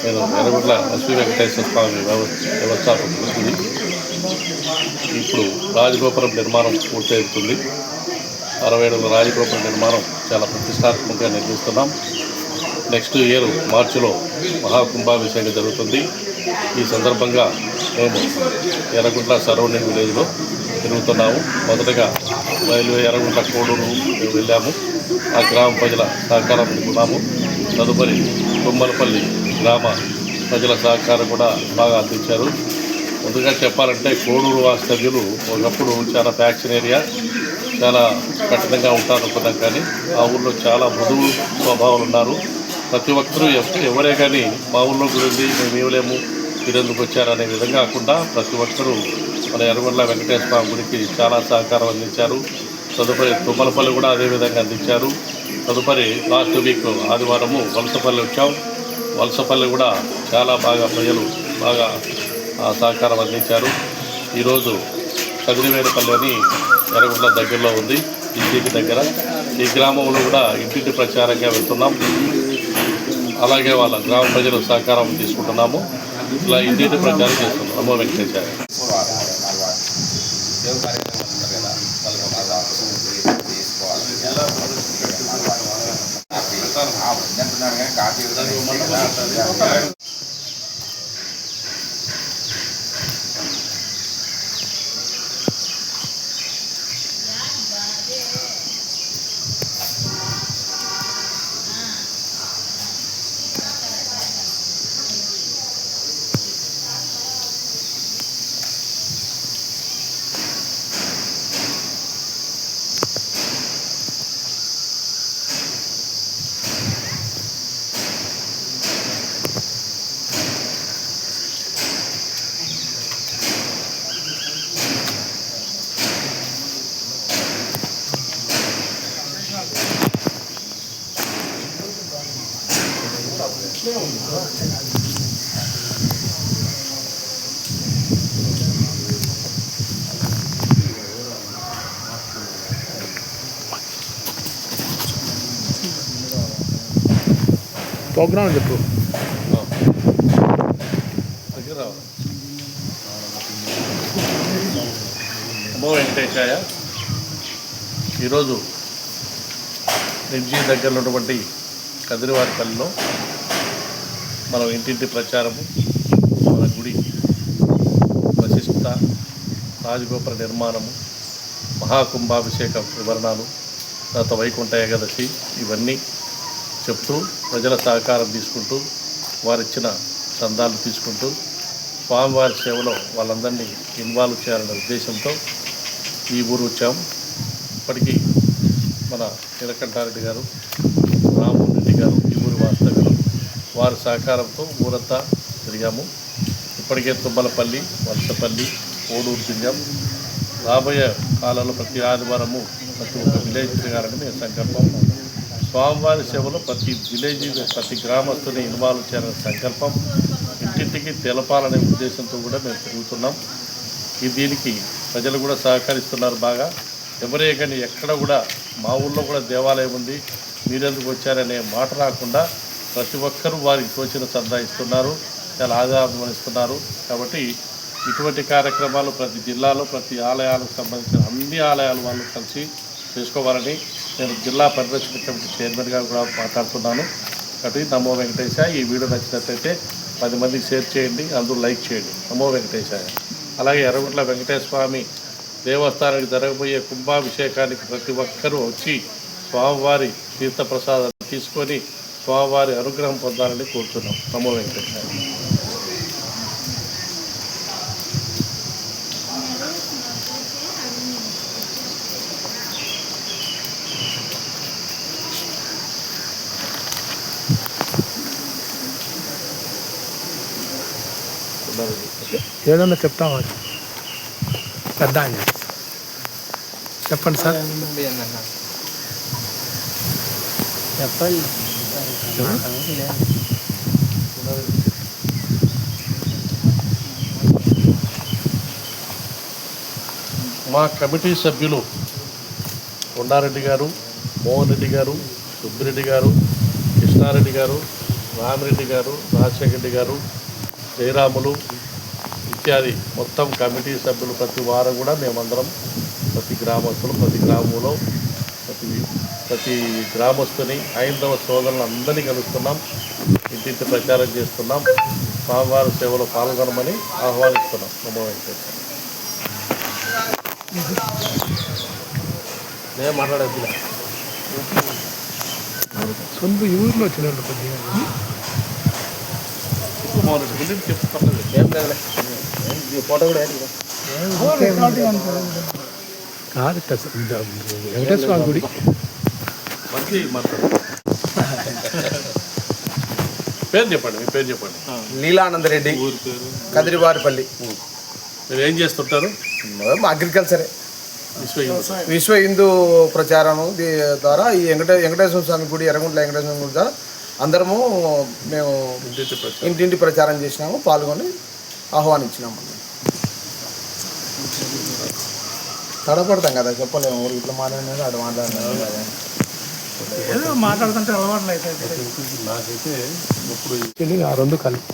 నేను ఎర్రగుంట్ల శ్రీ వెంకటేశ్వర స్వామి వ్యవస్థాపకుడిని. ఇప్పుడు రాజగోపురం నిర్మాణం పూర్తవుతుంది. 60 అడుగుల రాజగోపురం నిర్మాణం చాలా ప్రతిష్టాత్మకంగా నిర్మిస్తున్నాం. నెక్స్ట్ ఇయర్ మార్చిలో మహాకుంభాభిషేకం జరుగుతుంది. ఈ సందర్భంగా మేము ఎర్రగుంట్ల సరౌండింగ్ విలేజ్లో తిరుగుతున్నాము. మొదటగా ఎర్రగుంట్ల కోడూరు వెళ్ళాము. ఆ గ్రామ ప్రజల సహకారం అందుకున్నాము. తదుపరి తుమ్మలపల్లి గ్రామ ప్రజల సహకారం కూడా బాగా అందించారు. ముందుగా చెప్పాలంటే కోడూరు వాస్తవ్యులు ఒకప్పుడు చాలా ఫ్యాక్షన్ ఏరియా, చాలా కఠినంగా ఉంటారనుకున్నాం. కానీ ఆ ఊళ్ళో చాలా మృదువు స్వభావాలు ఉన్నారు. ప్రతి ఒక్కరూ ఎవరే కానీ మా ఊళ్ళో గురించి మేము ఇవ్వలేము, మీరెందుకు వచ్చారనే విధంగా కాకుండా ప్రతి ఒక్కరూ మన ఎర్రగుంట్ల వెంకటేశ్వర స్వామి గుడికి చాలా సహకారం అందించారు. తదుపరి తుమ్మలపల్లి కూడా అదేవిధంగా అందించారు. తదుపరి లాస్ట్ వీక్ ఆదివారము వలసపల్లి వచ్చాం. వలసపల్లి కూడా చాలా బాగా ప్రజలు బాగా సహకారం అందించారు. ఈరోజు కదిరివేడుపల్లి అని ఎర్రగుంట్ల దగ్గరలో ఉంది, ఇంటికి దగ్గర. ఈ గ్రామంలో కూడా ఇంటింటి ప్రచారంగా వెళ్తున్నాం. అలాగే వాళ్ళ గ్రామ ప్రజలు సహకారం తీసుకుంటున్నాము. ఇలా ఇంటింటి ప్రచారం చేస్తున్నాం. నమో వెంకటేశ్వర. ప్రోగ్రామ్ చెప్పు. నమో వెంకటేశాయ. ఈరోజు నిర్జీ దగ్గరలో ఉన్నటువంటి కదిరివారిపల్లిలో మనం ఇంటింటి ప్రచారము, మన గుడి ప్రతిష్ఠ, రాజగోపుర నిర్మాణము, మహాకుంభాభిషేక వివరణాలు, తర్వాత వైకుంఠ ఏకాదశి ఇవన్నీ చెప్తూ ప్రజల సహకారం తీసుకుంటూ వారిచ్చిన చందాలు తీసుకుంటూ స్వామివారి సేవలో వాళ్ళందరినీ ఇన్వాల్వ్ చేయాలనే ఉద్దేశంతో ఈ ఊరు వచ్చాం. ఇప్పటికీ మన నీలకంఠారెడ్డి గారు, రామ్మోహన్ రెడ్డి గారు ఈ ఊరు వాస్తవ్యులు, వారి సహకారంతో ఊరంతా తిరిగాము. ఇప్పటికే తుమ్మలపల్లి, వలసపల్లి, కోడూరు తిరిగాం. రాబోయే కాలంలో ప్రతి ఆదివారము ప్రతి ఒక్క విలేజ్ తిరగాలని మేము సంకల్పం. స్వామివారి సేవలో ప్రతి విలేజ్, ప్రతి గ్రామస్తుని ఇన్వాల్వ్ చేయాలనే సంకల్పం ఇంటింటికి తెలపాలనే ఉద్దేశంతో కూడా మేము తిరుగుతున్నాం. దీనికి ప్రజలు కూడా సహకరిస్తున్నారు బాగా. ఎవరే కానీ ఎక్కడ కూడా మా ఊళ్ళో కూడా దేవాలయం ఉంది, మీరెందుకు వచ్చారనే మాట రాకుండా ప్రతి ఒక్కరూ వారికి తోచిన చందా ఇస్తున్నారు, చాలా ఆదాయం ఇస్తున్నారు. కాబట్టి ఇటువంటి కార్యక్రమాలు ప్రతి జిల్లాలో ప్రతి ఆలయాలకు సంబంధించిన అన్ని ఆలయాల వాళ్ళు కలిసి చేసుకోవాలని నేను జిల్లా పరిరక్షణ కమిటీ చైర్మన్గా కూడా మాట్లాడుతున్నాను. కాబట్టి నమో వెంకటేశాయ. ఈ వీడియో నచ్చినట్లయితే 10 మందికి షేర్ చేయండి, అందరూ లైక్ చేయండి. నమో వెంకటేశాయ. అలాగే ఎర్రగుంట్ల వెంకటేశ్వర స్వామి దేవస్థానానికి జరగబోయే కుంభాభిషేకానికి ప్రతి ఒక్కరూ వచ్చి స్వామివారి తీర్థప్రసాదాలు తీసుకొని స్వామివారి అనుగ్రహం పొందాలని కోరుతున్నాం. నమో వెంకటేశ్వర. ఏదన్నా చెప్తామా పెద్ద ఆయన చెప్పండి సార్. చెప్పండి. మా కమిటీ సభ్యులు కొండారెడ్డి గారు, మోహన్ రెడ్డి గారు, సుబ్బిరెడ్డి గారు, కృష్ణారెడ్డి గారు, రామిరెడ్డి గారు, రాజశేఖర రెడ్డి గారు, జయరాములు ఇత్యాది మొత్తం కమిటీ సభ్యులు ప్రతి వారం కూడా మేమందరం ప్రతి గ్రామస్తులు ప్రతి గ్రామంలో ప్రతి గ్రామస్తుని హైందవ సోదరులను అందరినీ కలుస్తున్నాం, ఇంటింటి ప్రచారం చేస్తున్నాం, స్వామివారి సేవలో పాల్గొనమని ఆహ్వానిస్తున్నాం. నమో వెంకటేశ్వర. నేను మాట్లాడేది సొంత ఈ ఊరిలో వచ్చినట్టు కొద్దిగా చెప్తాను. ఏం లేదు ఫోటో కూడా కాదు వెంకటేశ్వర స్వామి గుడి మంచి మాట్లాడు. పేరు చెప్పండి, మీ పేరు చెప్పండి. నీలానందరెడ్డి, ఊరి పేరు, కదిరివారిపల్లి. మీరు ఏం చేస్తుంటారు? అగ్రికల్చరే. విశ్వ విశ్వ హిందూ ప్రచారము ద్వారా ఈ వెంకటేశ్వర స్వామి గుడి, ఎర్రగుంట్ల వెంకటేశ్వర స్వామి గుడి ద్వారా అందరము మేము ఇంటింటి ప్రచారం. ఇంటింటి ప్రచారం చేసినాము, పాల్గొని ఆహ్వానించినాము. తడపడతాం కదా, చెప్పలేము. ఊరికి ఇట్లా మాట్లాడినారు, అటు మాట్లాడినారు కదా. ఏదో మాట్లాడుతుంటే అలవాట్లు అయితే నాకైతే ఇప్పుడు ఆ రెండు కలిపి